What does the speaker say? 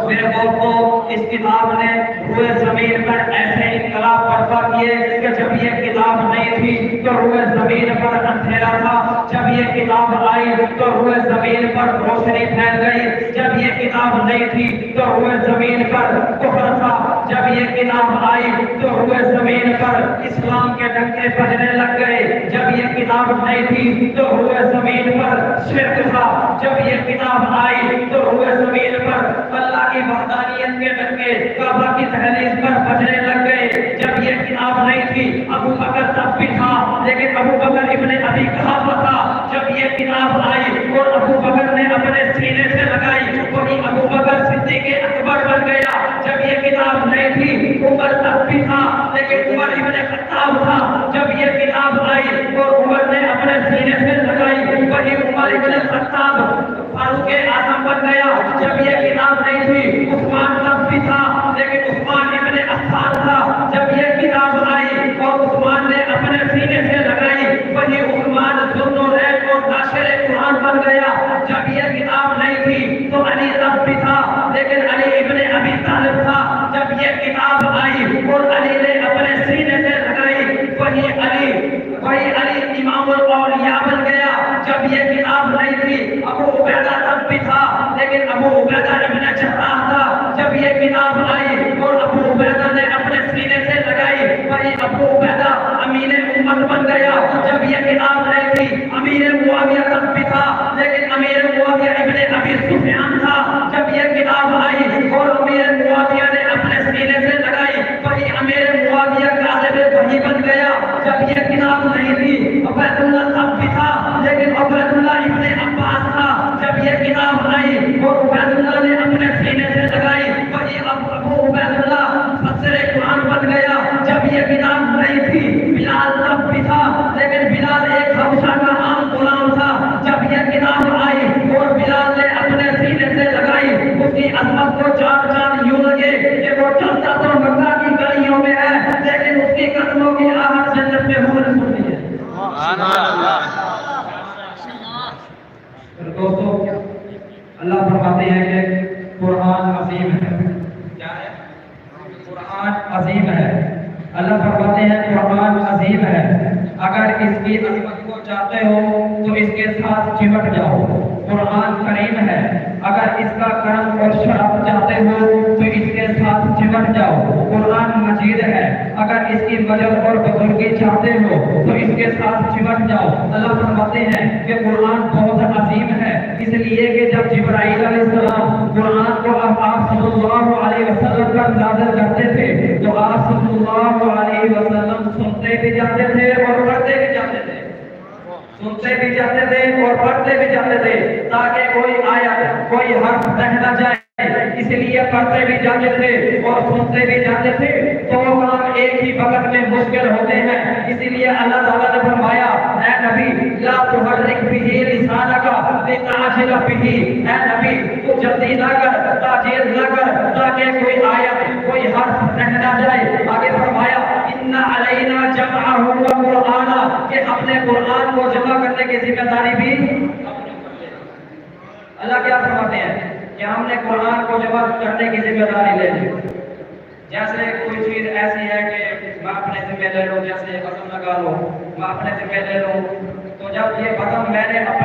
میرے دوستوں اس کتاب نے روئے زمین پر ایسے انقلاب برپا کیے کہ جب یہ کتاب نہیں تھی تو روئے زمین پر اندھیرا تھا، جب یہ کتاب آئی تو روئے زمین پر روشنی پھیل گئی، جب یہ کتاب نہیں تھی تو روئے زمین پر کفر تھا، جب یہ کتاب آئی تو روئے زمین پر اسلام کے ڈنکے بجنے لگ گئے، جب یہ کتاب نہیں تھی تو روئے زمین پر شرک تھا، جب یہ کتاب آئی تو روئے زمین پر اللہ کی وحدانیت کے ڈنکے کعبہ کی دہلیز پر بجنے لگ گئے، جب یہ کتاب نہیں تھی ابو بکر تب بھی تھا لیکن ابو بکر ابن ابی قحافہ تھا، جب یہ کتاب آئی اور ابو بکر نے اپنے سینے سے لگائی وہی ابو بکر صدیق اکبر بن گیا، جب یہ کتاب نہیں تھی عمر تب بھی تھا لیکن عمر ابن خطاب تھا، جب یہ کتاب آئی اور عمر نے اپنے سینے سے لگائی وہی عمر ابن خطاب فاروق اعظم بن گیا، جب یہ کتاب نہیں تھی عثمان تب بھی تھا لیکن عثمان ابن عفان تھا، جب یہ کتاب آئی اور عثمان نے اپنے سینے سے لگائی وہی عثمان ذوالنورین اور ناشر قرآن بن گیا، جب یہ کتاب نہیں تھی تو علی تب بھی تھا لیکن علی ابن ابی طالب تھا، جب یہ کتاب آئی اور علی نے اپنے سینے سے لگائی وہی علی امام الاولیاء بن گیا، جب یہ کتاب نہیں تھی ابو عبیدہ تب بھی تھا لیکن ابو عبیدہ ابن جراح تھا، جب یہ کتاب آئی اور ابو عبیدہ نے اپنے سینے سے لگائی وہی ابو عبیدہ امین امت بن گیا، جب یہ کتاب نہیں تھی امیر معاویہ تب بھی تھا لیکن امیر معاویہ ابن ابی سفیان تھا، جب یہ کتاب آئی اور امیر معاویہ نے اپنے سینے سے لگائی وہی امیر معاویہ غالب وحی بن گیا، جب یہ کتاب نہیں تھی عبید اللہ تب بھی تھا لیکن عبید اللہ ابن عباس تھا، جب یہ کتاب آئی اور عبید اللہ نے اپنے سینے سے لگائی وہی ابو عبید اللہ مفسر قرآن بن گیا، جب یہ کتاب نہیں تھی بلال تب بھی تھا لیکن بلال ایک حبشہ کا عام غلام تھا، جب یہ کتاب آئی اور بلال نے اپنے سینے سے لگائی اس کی عظمت کو چار چاند یوں لگے کہ وہ چلتا تو مکہ کی گلیوں میں ہے لیکن اس کی قدموں کی آہٹ جنت میں ہو رسول ہے۔ سبحان اللہ۔ دوستو اللہ فرماتے ہیں کہ قرآن عظیم ہے، کیا ہے؟ قرآن عظیم ہے، اللہ فرماتے ہیں قرآن عظیم ہے، اگر اس کی عظمت کو چاہتے ہو تو اس کے ساتھ چمٹ جاؤ، قرآن کریم ہے، اگر اس کا کرم اور شرف چاہتے ہو تو اس کے ساتھ چمٹ جاؤ، قرآن مجید ہے، اگر اس کی مجد اور بزرگی چاہتے ہو تو اس کے ساتھ چمٹ جاؤ، اللہ فرماتے ہیں کہ قرآن بہت عظیم ہے، اس لیے کہ جب جبرائیل علیہ السلام قرآن کو آپ صلی اللہ علیہ وسلم پر نازل کرتے تھے تو آپ صلی اللہ علیہ وسلم سنتے بھی جاتے تھے اور پڑھتے بھی جاتے تھے، سنتے بھی جاتے تھے اور پڑھتے بھی جاتے تھے تاکہ کوئی آیت کوئی حرف رہ نہ جائے، اس لیے پڑھتے بھی جاتے تھے اور سنتے بھی جاتے تھے، دو کام ایک ہی وقت میں مشکل ہوتے ہیں، اس لیے اللہ تعالیٰ نے فرمایا اے نبی لا تحرک بہ لسانک لتعجل بہ، اے نبی تو جلدی نہ کر، تاجیل نہ کر تاکہ کوئی آیت کوئی حرف رہ نہ جائے، آگے فرمایا ان علینا جمعہ وقرآن، کہ اپنے قرآن کو جمع کرنے کی ذمہ داری بھی اللہ کیا فرماتے ہیں کہ ہم نے قرآن کو جمع کرنے کی ذمہ داری لے لی، جیسے کوئی چیز ایسی ہے کہ میں اپنے ذمہ لے لوں، جیسے قسم لگا لو میں اپنے ذمہ لے لوں، تو جب یہ قسم میں نے